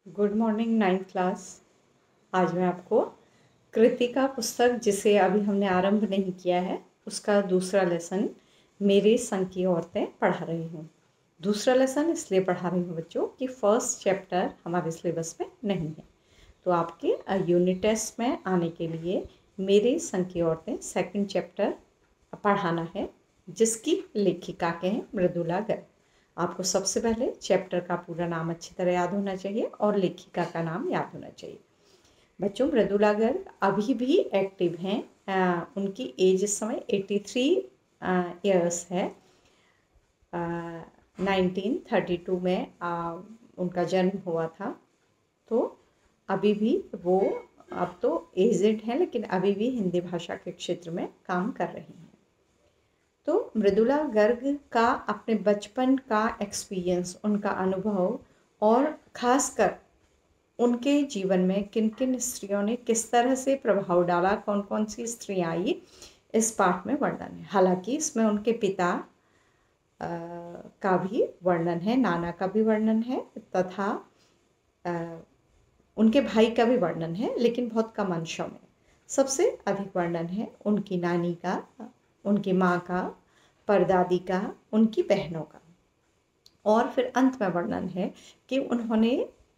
Good morning ninth class. आज मैं आपको कृतिका पुस्तक, जिसे अभी हमने आरंभ नहीं किया है, उसका दूसरा लेसन मेरे संग की औरतें पढ़ा रही हूँ। दूसरा लेसन इसलिए पढ़ा रही हूँ बच्चों कि फर्स्ट चैप्टर हमारे सिलेबस में नहीं है, तो आपके यूनिट टेस्ट में आने के लिए मेरे संग की औरतें सेकंड चैप्टर पढ़ाना है, जिसकी लेखिका के हैं मृदुला गर्ग। आपको सबसे पहले चैप्टर का पूरा नाम अच्छी तरह याद होना चाहिए और लेखिका का नाम याद होना चाहिए। बच्चों, मृदुला गर्ग अभी भी एक्टिव हैं। उनकी एज इस समय 83 ईयर्स है। 1932 में उनका जन्म हुआ था। तो अभी भी वो, अब तो एजेड हैं, लेकिन अभी भी हिंदी भाषा के क्षेत्र में काम कर रही हैं। तो मृदुला गर्ग का अपने बचपन का एक्सपीरियंस, उनका अनुभव और ख़ासकर उनके जीवन में किन किन स्त्रियों ने किस तरह से प्रभाव डाला, कौन कौन सी स्त्रियाँ आई, इस पाठ में वर्णन है। हालांकि इसमें उनके पिता का भी वर्णन है, नाना का भी वर्णन है, तथा उनके भाई का भी वर्णन है, लेकिन बहुत कम अंशों में। सबसे अधिक वर्णन है उनकी नानी का, उनकी माँ का, परदादी का, उनकी बहनों का, और फिर अंत में वर्णन है कि उन्होंने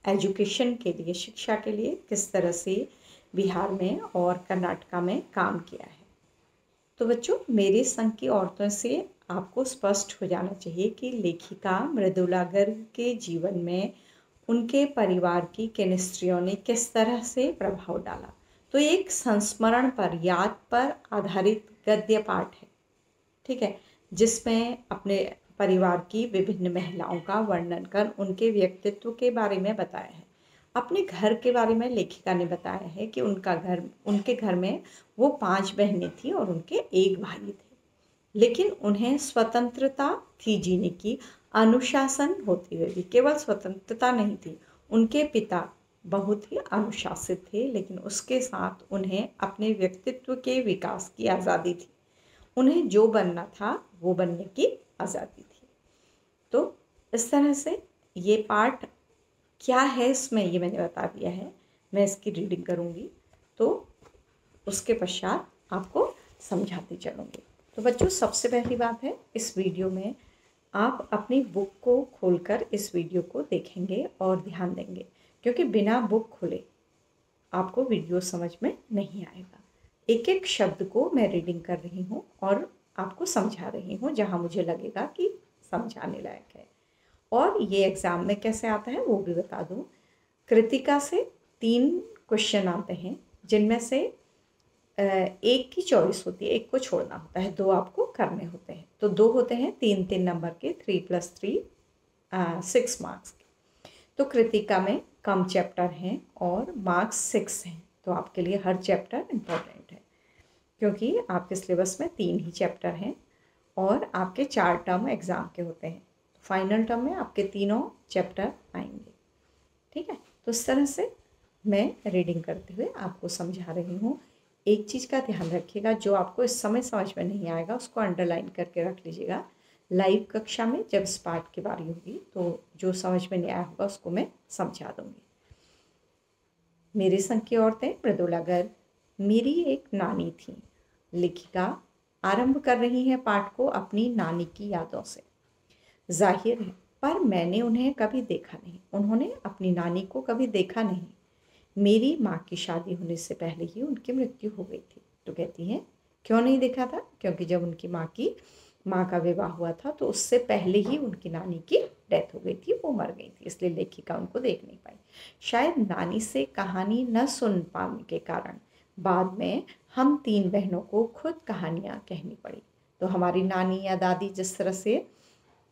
एजुकेशन के लिए, शिक्षा के लिए किस तरह से बिहार में और कर्नाटका में काम किया है। तो बच्चों, मेरे संग की औरतों से आपको स्पष्ट हो जाना चाहिए कि लेखिका मृदुला गर्ग के जीवन में उनके परिवार की किन स्त्रियों ने किस तरह से प्रभाव डाला। तो एक संस्मरण पर, याद पर आधारित गद्य पाठ है, ठीक है, जिसमें अपने परिवार की विभिन्न महिलाओं का वर्णन कर उनके व्यक्तित्व के बारे में बताया है। अपने घर के बारे में लेखिका ने बताया है कि उनके घर में वो 5 बहनें थीं और उनके 1 भाई थे, लेकिन उन्हें स्वतंत्रता थी जीने की, अनुशासन होते हुए भी। केवल स्वतंत्रता नहीं थी, उनके पिता बहुत ही अनुशासित थे, लेकिन उसके साथ उन्हें अपने व्यक्तित्व के विकास की आज़ादी थी। उन्हें जो बनना था वो बनने की आज़ादी थी। तो इस तरह से ये पाठ क्या है इसमें, ये मैंने बता दिया है। मैं इसकी रीडिंग करूँगी तो उसके पश्चात आपको समझाती चलूँगी। तो बच्चों, सबसे पहली बात है, इस वीडियो में आप अपनी बुक को खोलकर इस वीडियो को देखेंगे और ध्यान देंगे, क्योंकि बिना बुक खोले आपको वीडियो समझ में नहीं आएगा। एक एक शब्द को मैं रीडिंग कर रही हूँ और आपको समझा रही हूँ जहाँ मुझे लगेगा कि समझाने लायक है। और ये एग्ज़ाम में कैसे आता है वो भी बता दूँ। कृतिका से 3 क्वेश्चन आते हैं, जिनमें से एक की चॉइस होती है, एक को छोड़ना होता है, 2 आपको करने होते हैं। तो 2 होते हैं 3-3 नंबर के, 3 + 3 6 मार्क्स के। तो कृतिका में कम चैप्टर हैं और मार्क्स 6 हैं, तो आपके लिए हर चैप्टर इम्पोर्टेंट है, क्योंकि आपके सिलेबस में 3 ही चैप्टर हैं और आपके 4 टर्म एग्ज़ाम के होते हैं। तो फाइनल टर्म में आपके तीनों चैप्टर आएंगे, ठीक है। तो इस तरह से मैं रीडिंग करते हुए आपको समझा रही हूँ। एक चीज़ का ध्यान रखिएगा, जो आपको इस समय समझ में नहीं आएगा उसको अंडरलाइन करके रख लीजिएगा। लाइव कक्षा में जब इस पाठ की बारी होगी तो जो समझ में नहीं आया होगा उसको मैं समझा दूँगी। मेरे संग की औरतें मृदुला गर्ग मेरी एक नानी थी। लेखिका आरंभ कर रही है पाठ को अपनी नानी की यादों से। जाहिर है, पर मैंने उन्हें कभी देखा नहीं, उन्होंने अपनी नानी को कभी देखा नहीं। मेरी माँ की शादी होने से पहले ही उनकी मृत्यु हो गई थी। तो कहती हैं, क्यों नहीं देखा था? क्योंकि जब उनकी माँ का विवाह हुआ था तो उससे पहले ही उनकी नानी की डेथ हो गई थी, वो मर गई थी, इसलिए लेखिका उनको देख नहीं पाई। शायद नानी से कहानी न सुन पाने के कारण बाद में हम 3 बहनों को खुद कहानियाँ कहनी पड़ी। तो हमारी नानी या दादी जिस तरह से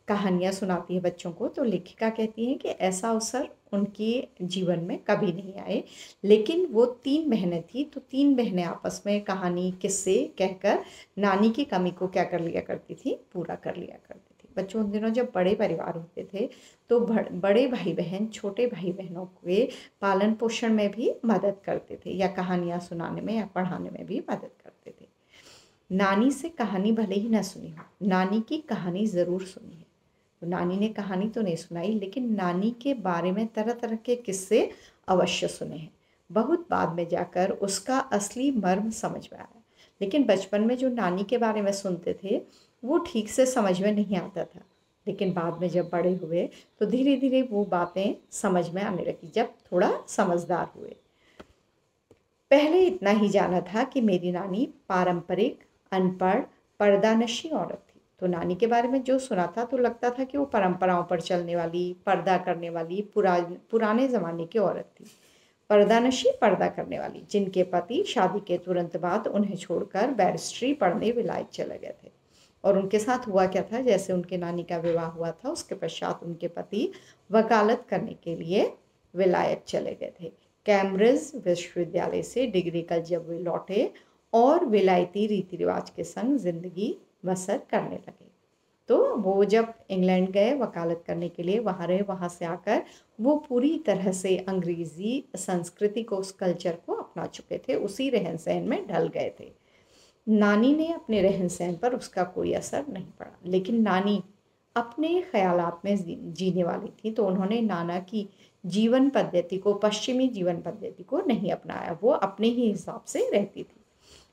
कहानियाँ सुनाती है बच्चों को, तो लेखिका कहती हैं कि ऐसा अवसर उनके जीवन में कभी नहीं आए, लेकिन वो 3 बहनें थीं, तो 3 बहनें आपस में कहानी, किस्से कहकर नानी की कमी को क्या कर लिया करती थी, पूरा कर लिया करती थी। बच्चों, उन दिनों जब बड़े परिवार होते थे तो बड़े भाई बहन छोटे भाई बहनों के पालन पोषण में भी मदद करते थे, या कहानियाँ सुनाने में या पढ़ाने में भी मदद करते थे। नानी से कहानी भले ही न सुनी हो, नानी की कहानी ज़रूर सुनी है। तो नानी ने कहानी तो नहीं सुनाई, लेकिन नानी के बारे में तरह तरह के किस्से अवश्य सुने हैं। बहुत बाद में जाकर उसका असली मर्म समझ में आया, लेकिन बचपन में जो नानी के बारे में सुनते थे वो ठीक से समझ में नहीं आता था। लेकिन बाद में जब बड़े हुए तो धीरे धीरे वो बातें समझ में आने लगी, जब थोड़ा समझदार हुए। पहले इतना ही जाना था कि मेरी नानी पारंपरिक, अनपढ़, पर्दानशी औरत थी। तो नानी के बारे में जो सुना था तो लगता था कि वो परंपराओं पर चलने वाली, पर्दा करने वाली, पुराने ज़माने की औरत थी। पर्दानशी, पर्दा करने वाली, जिनके पति शादी के तुरंत बाद उन्हें छोड़कर बैरिस्ट्री पढ़ने विलायत चले गए थे। और उनके साथ हुआ क्या था, जैसे उनके नानी का विवाह हुआ था उसके पश्चात उनके पति वकालत करने के लिए विलायत चले गए थे। कैम्ब्रिज विश्वविद्यालय से डिग्री कल जब वे लौटे और विलायती रीति रिवाज के संग जिंदगी बसर करने लगे। तो वो जब इंग्लैंड गए वकालत करने के लिए, वहाँ रहे, वहाँ से आकर वो पूरी तरह से अंग्रेज़ी संस्कृति को, उस कल्चर को अपना चुके थे, उसी रहन सहन में ढल गए थे। नानी ने अपने रहन सहन पर उसका कोई असर नहीं पड़ा, लेकिन नानी अपने ख्यालात में जीने वाली थी, तो उन्होंने नाना की जीवन पद्धति को, पश्चिमी जीवन पद्धति को नहीं अपनाया। वो अपने ही हिसाब से रहती थी।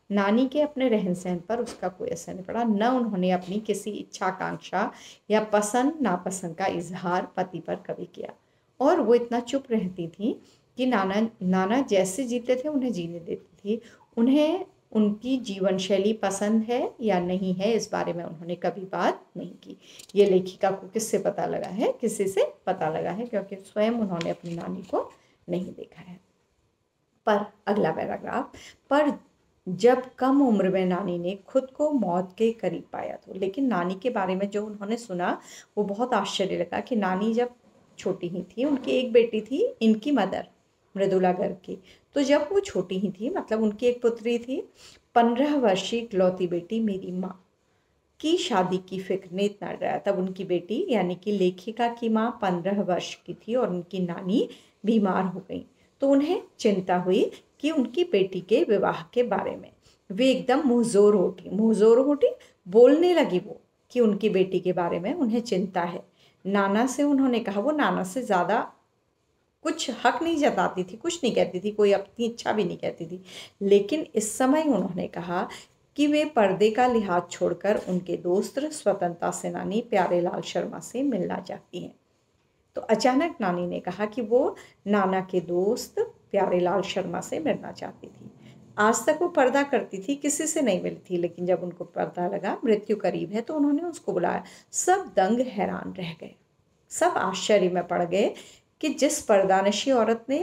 नानी के अपने रहन सहन पर उसका कोई असर नहीं पड़ा। न उन्होंने अपनी किसी इच्छा, आकांक्षा या पसंद नापसंद का इजहार पति पर कभी किया। और वो इतना चुप रहती थी कि नाना जैसे जीते थे उन्हें जीने देती थी। उन्हें उनकी जीवन शैली पसंद है या नहीं है, इस बारे में उन्होंने कभी बात नहीं की। ये लेखिका को किससे पता लगा है? किसी से पता लगा है, क्योंकि स्वयं उन्होंने अपनी नानी को नहीं देखा है। पर अगला पैराग्राफ, पर जब कम उम्र में नानी ने खुद को मौत के करीब पाया तो, लेकिन नानी के बारे में जो उन्होंने सुना वो बहुत आश्चर्य लगा कि नानी जब छोटी ही थी, उनकी एक बेटी थी, इनकी मदर मृदुला गर्ग की, तो जब वो छोटी ही थी, मतलब उनकी एक पुत्री थी, 15 वर्षीय इकलौती बेटी मेरी माँ की शादी की फिक्र ने इतना डराया। तब उनकी बेटी यानी कि लेखिका की माँ 15 वर्ष की थी और उनकी नानी बीमार हो गई। तो उन्हें चिंता हुई कि उनकी बेटी के विवाह के बारे में। वे एकदम मुँहज़ोर उठी, बोलने लगी वो कि उनकी बेटी के बारे में उन्हें चिंता है। नाना से उन्होंने कहा, वो नाना से ज़्यादा कुछ हक नहीं जताती थी, कुछ नहीं कहती थी, कोई अपनी इच्छा भी नहीं कहती थी, लेकिन इस समय उन्होंने कहा कि वे पर्दे का लिहाज छोड़कर उनके दोस्त स्वतंत्रता सेनानी प्यारेलाल शर्मा से मिलना चाहती हैं। तो अचानक नानी ने कहा कि वो नाना के दोस्त प्यारेलाल शर्मा से मिलना चाहती थी। आज तक वो पर्दा करती थी, किसी से नहीं मिली थी, लेकिन जब उनको पता लगा मृत्यु करीब है तो उन्होंने उसको बुलाया। सब दंग हैरान रह गए, सब आश्चर्य में पड़ गए कि जिस पर्दानशी औरत ने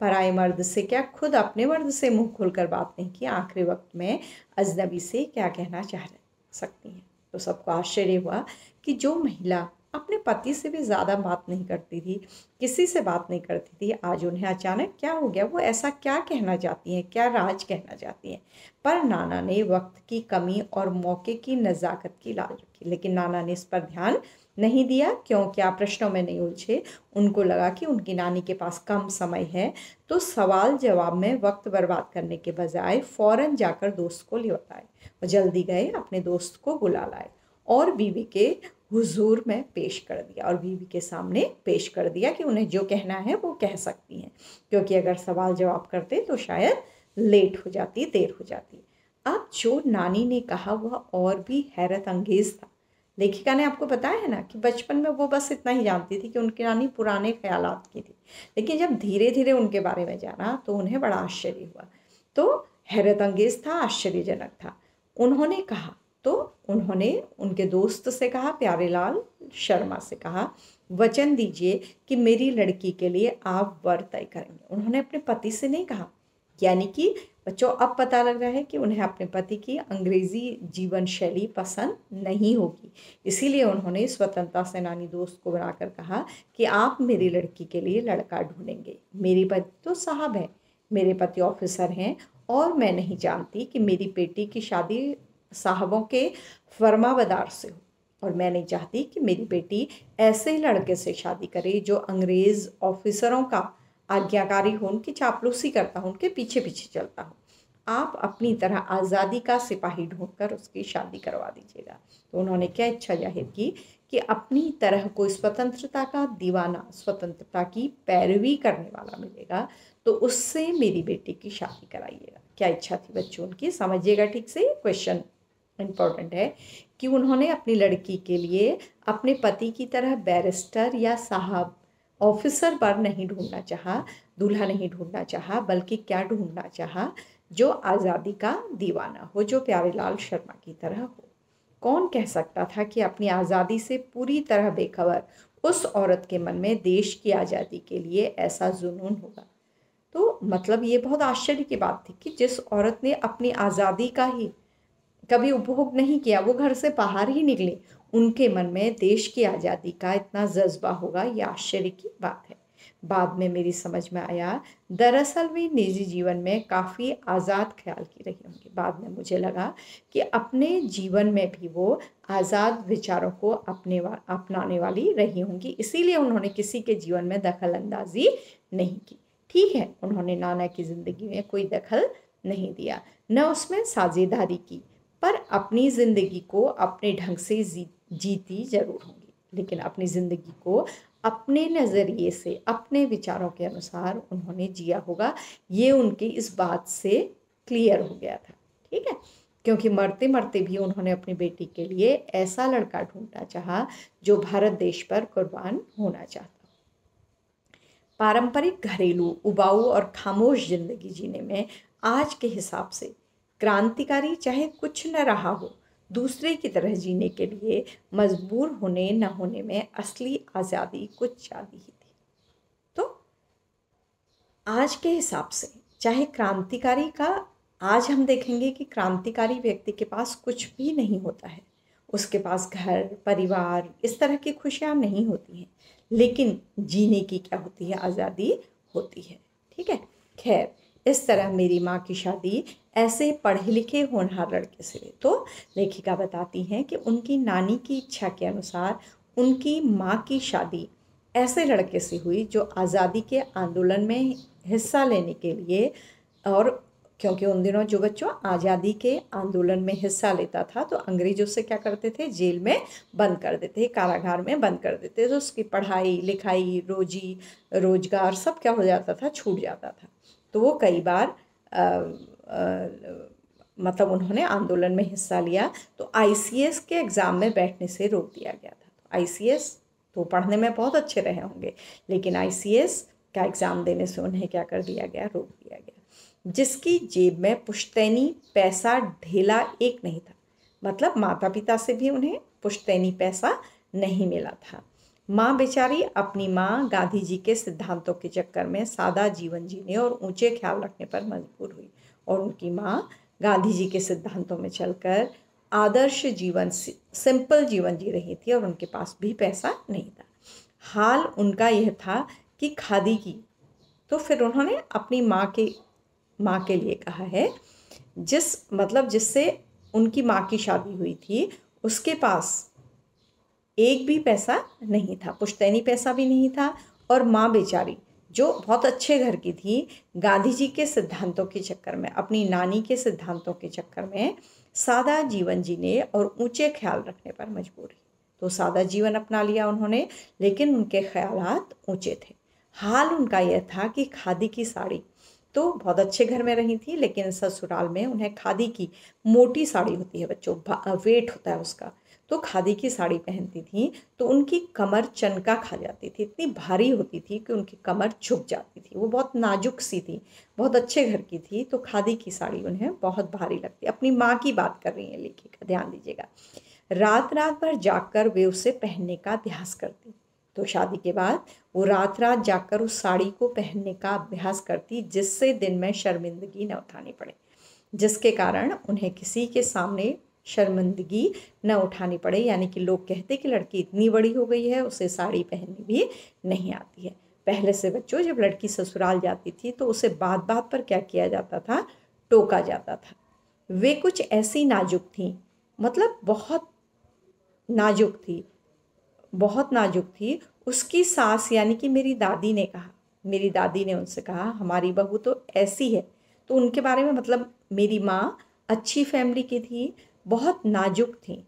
पराए मर्द से क्या, खुद अपने मर्द से मुंह खुलकर बात नहीं की, आखिरी वक्त में अजनबी से क्या कहना चाह सकती हैं। तो सबको आश्चर्य हुआ कि जो महिला अपने पति से भी ज़्यादा बात नहीं करती थी, किसी से बात नहीं करती थी, आज उन्हें अचानक क्या हो गया, वो ऐसा क्या कहना चाहती हैं, क्या राज कहना चाहती हैं। पर नाना ने वक्त की कमी और मौके की नज़ाकत की लाज रखी, लेकिन नाना ने इस पर ध्यान नहीं दिया, क्योंकि आप प्रश्नों में नहीं उलझे। उनको लगा कि उनकी नानी के पास कम समय है, तो सवाल जवाब में वक्त बर्बाद करने के बजाय फ़ौरन जाकर दोस्त को ले बताए। वो जल्दी गए, अपने दोस्त को बुला लाए और बीवी के हुजूर में पेश कर दिया, और बीवी के सामने पेश कर दिया कि उन्हें जो कहना है वो कह सकती हैं, क्योंकि अगर सवाल जवाब करते तो शायद लेट हो जाती, देर हो जाती। अब जो नानी ने कहा वह और भी हैरत अंगेज था। लेखिका ने आपको बताया है ना कि बचपन में वो बस इतना ही जानती थी कि उनकी नानी पुराने ख्यालात की थी, लेकिन जब धीरे धीरे उनके बारे में जाना तो उन्हें बड़ा आश्चर्य हुआ। तो हैरत अंगेज था, आश्चर्यजनक था। उन्होंने कहा, तो उन्होंने उनके दोस्त से कहा, प्यारेलाल शर्मा से कहा, वचन दीजिए कि मेरी लड़की के लिए आप वर तय करेंगे। उन्होंने अपने पति से नहीं कहा, यानी कि बच्चों अब पता लग रहा है कि उन्हें अपने पति की अंग्रेजी जीवन शैली पसंद नहीं होगी, इसीलिए उन्होंने स्वतंत्रता सेनानी दोस्त को बनाकर कहा कि आप मेरी लड़की के लिए लड़का ढूंढेंगे। मेरे पति तो साहब हैं, मेरे पति ऑफिसर हैं, और मैं नहीं जानती कि मेरी बेटी की शादी साहबों के फरमाबरदार से हो, और मैं नहीं चाहती कि मेरी बेटी ऐसे लड़के से शादी करे जो अंग्रेज़ ऑफिसरों का आज्ञाकारी हो, उनकी चापलूसी करता हो, उनके पीछे पीछे चलता हो। आप अपनी तरह आज़ादी का सिपाही ढूंढकर उसकी शादी करवा दीजिएगा। तो उन्होंने क्या इच्छा जाहिर की कि अपनी तरह कोई स्वतंत्रता का दीवाना, स्वतंत्रता की पैरवी करने वाला मिलेगा तो उससे मेरी बेटी की शादी कराइएगा। क्या इच्छा थी बच्चों उनकी, समझिएगा ठीक से, क्वेश्चन इम्पोर्टेंट है कि उन्होंने अपनी लड़की के लिए अपने पति की तरह बैरिस्टर या साहब ऑफिसर पर नहीं ढूंढना चाहा, दूल्हा नहीं ढूंढना चाहा, बल्कि क्या ढूंढना चाहा, जो आज़ादी का दीवाना हो, जो प्यारेलाल शर्मा की तरह हो। कौन कह सकता था कि अपनी आज़ादी से पूरी तरह बेखबर उस औरत के मन में देश की आज़ादी के लिए ऐसा जुनून होगा। तो मतलब ये बहुत आश्चर्य की बात थी कि जिस औरत ने अपनी आज़ादी का ही कभी उपभोग नहीं किया, वो घर से बाहर ही निकले, उनके मन में देश की आज़ादी का इतना जज्बा होगा, ये आश्चर्य की बात है। बाद में मेरी समझ में आया, दरअसल वे निजी जीवन में काफ़ी आज़ाद ख्याल की रही होंगी। बाद में मुझे लगा कि अपने जीवन में भी वो आज़ाद विचारों को अपनाने वाली रही होंगी, इसीलिए उन्होंने किसी के जीवन में दखल अंदाजी नहीं की। ठीक है, उन्होंने नाना की ज़िंदगी में कोई दखल नहीं दिया, न उसमें साझेदारी की, पर अपनी ज़िंदगी को अपने ढंग से जीती ज़रूर होंगी, लेकिन अपनी ज़िंदगी को अपने नज़रिए से, अपने विचारों के अनुसार उन्होंने जिया होगा, ये उनकी इस बात से क्लियर हो गया था। ठीक है, क्योंकि मरते मरते भी उन्होंने अपनी बेटी के लिए ऐसा लड़का ढूंढना चाहा जो भारत देश पर कुर्बान होना चाहता। पारंपरिक घरेलू उबाऊ और खामोश जिंदगी जीने में आज के हिसाब से क्रांतिकारी चाहे कुछ न रहा हो, दूसरे की तरह जीने के लिए मजबूर होने न होने में असली आज़ादी कुछ ज़्यादा ही थी। तो आज के हिसाब से चाहे क्रांतिकारी का, आज हम देखेंगे कि क्रांतिकारी व्यक्ति के पास कुछ भी नहीं होता है, उसके पास घर परिवार इस तरह की खुशियाँ नहीं होती हैं, लेकिन जीने की क्या होती है, आज़ादी होती है। ठीक है, खैर इस तरह मेरी माँ की शादी ऐसे पढ़े लिखे होनहार लड़के से हुई। तो लेखिका बताती हैं कि उनकी नानी की इच्छा के अनुसार उनकी माँ की शादी ऐसे लड़के से हुई जो आज़ादी के आंदोलन में हिस्सा लेने के लिए, और क्योंकि उन दिनों जो बच्चों आज़ादी के आंदोलन में हिस्सा लेता था तो अंग्रेजों से क्या करते थे, जेल में बंद कर देते, कारागार में बंद कर देते, तो उसकी पढ़ाई लिखाई रोजी रोजगार सब क्या हो जाता था, छूट जाता था। तो वो कई बार मतलब उन्होंने आंदोलन में हिस्सा लिया, तो आईसीएस के एग्ज़ाम में बैठने से रोक दिया गया था। तो आईसीएस तो पढ़ने में बहुत अच्छे रहे होंगे, लेकिन आईसीएस का एग्ज़ाम देने से उन्हें क्या कर दिया गया, रोक दिया गया। जिसकी जेब में पुश्तैनी पैसा ढेला एक नहीं था, मतलब माता पिता से भी उन्हें पुश्तैनी पैसा नहीं मिला था। माँ बेचारी अपनी माँ गांधी जी के सिद्धांतों के चक्कर में सादा जीवन जीने और ऊंचे ख्याल रखने पर मजबूर हुई, और उनकी माँ गांधी जी के सिद्धांतों में चलकर आदर्श जीवन, सिंपल जीवन जी रही थी, और उनके पास भी पैसा नहीं था। हाल उनका यह था कि खादी की, तो फिर उन्होंने अपनी माँ के लिए कहा है, जिससे उनकी माँ की शादी हुई थी उसके पास एक भी पैसा नहीं था, पुश्तैनी पैसा भी नहीं था, और माँ बेचारी जो बहुत अच्छे घर की थी, गांधी जी के सिद्धांतों के चक्कर में, अपनी नानी के सिद्धांतों के चक्कर में सादा जीवन जीने और ऊंचे ख्याल रखने पर मजबूर हुई। तो सादा जीवन अपना लिया उन्होंने, लेकिन उनके ख्यालात ऊंचे थे। हाल उनका यह था कि खादी की साड़ी, तो बहुत अच्छे घर में रही थी, लेकिन ससुराल में उन्हें खादी की मोटी साड़ी होती है बच्चों, वेट होता है उसका, तो खादी की साड़ी पहनती थी तो उनकी कमर चनका खा जाती थी, इतनी भारी होती थी कि उनकी कमर झुक जाती थी। वो बहुत नाजुक सी थी, बहुत अच्छे घर की थी, तो खादी की साड़ी उन्हें बहुत भारी लगती। अपनी माँ की बात कर रही हैं लेखिका, ध्यान दीजिएगा। रात रात भर जागकर वे उसे पहनने का अभ्यास करती। तो शादी के बाद वो रात रात जाकर उस साड़ी को पहनने का अभ्यास करती, जिससे दिन में शर्मिंदगी न उठानी पड़े, जिसके कारण उन्हें किसी के सामने शर्मिंदगी न उठानी पड़े। यानी कि लोग कहते कि लड़की इतनी बड़ी हो गई है, उसे साड़ी पहननी भी नहीं आती है। पहले से बच्चों जब लड़की ससुराल जाती थी तो उसे बात बात पर क्या किया जाता था, टोका जाता था। वे कुछ ऐसी नाजुक थी, मतलब बहुत नाजुक थी, बहुत नाजुक थी। उसकी सास यानी कि मेरी दादी ने कहा, मेरी दादी ने उनसे कहा हमारी बहू तो ऐसी है। तो उनके बारे में, मतलब मेरी माँ अच्छी फैमिली की थी, बहुत नाजुक थी,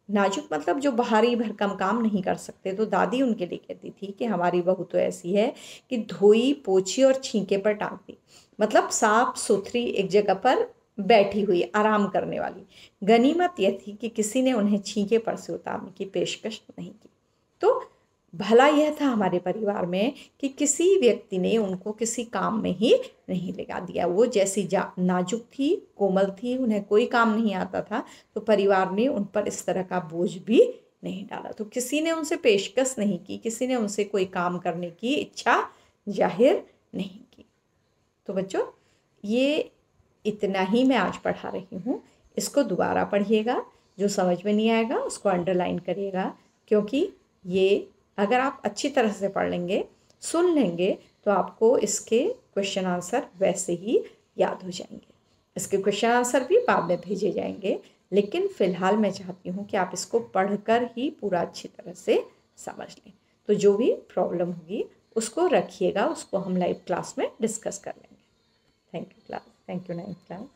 नाजुक मतलब जो बाहरी भरकम काम नहीं कर सकते। तो दादी उनके लिए कहती थी कि हमारी बहू तो ऐसी है कि धोई पोछी और छींके पर टांग दी, मतलब साफ सुथरी एक जगह पर बैठी हुई आराम करने वाली। गनीमत यह थी कि किसी ने उन्हें छींके पर से उतारने की पेशकश नहीं की। तो भला यह था हमारे परिवार में कि किसी व्यक्ति ने उनको किसी काम में ही नहीं लगा दिया। वो जैसी नाजुक थी, कोमल थी, उन्हें कोई काम नहीं आता था, तो परिवार ने उन पर इस तरह का बोझ भी नहीं डाला। तो किसी ने उनसे पेशकश नहीं की, किसी ने उनसे कोई काम करने की इच्छा जाहिर नहीं की। तो बच्चों, ये इतना ही मैं आज पढ़ा रही हूँ। इसको दोबारा पढ़िएगा, जो समझ में नहीं आएगा उसको अंडरलाइन करिएगा, क्योंकि ये अगर आप अच्छी तरह से पढ़ लेंगे, सुन लेंगे, तो आपको इसके क्वेश्चन आंसर वैसे ही याद हो जाएंगे। इसके क्वेश्चन आंसर भी बाद में भेजे जाएंगे, लेकिन फ़िलहाल मैं चाहती हूँ कि आप इसको पढ़कर ही पूरा अच्छी तरह से समझ लें। तो जो भी प्रॉब्लम होगी उसको रखिएगा, उसको हम लाइव क्लास में डिस्कस कर लेंगे। Thank you class, thank you 9th class.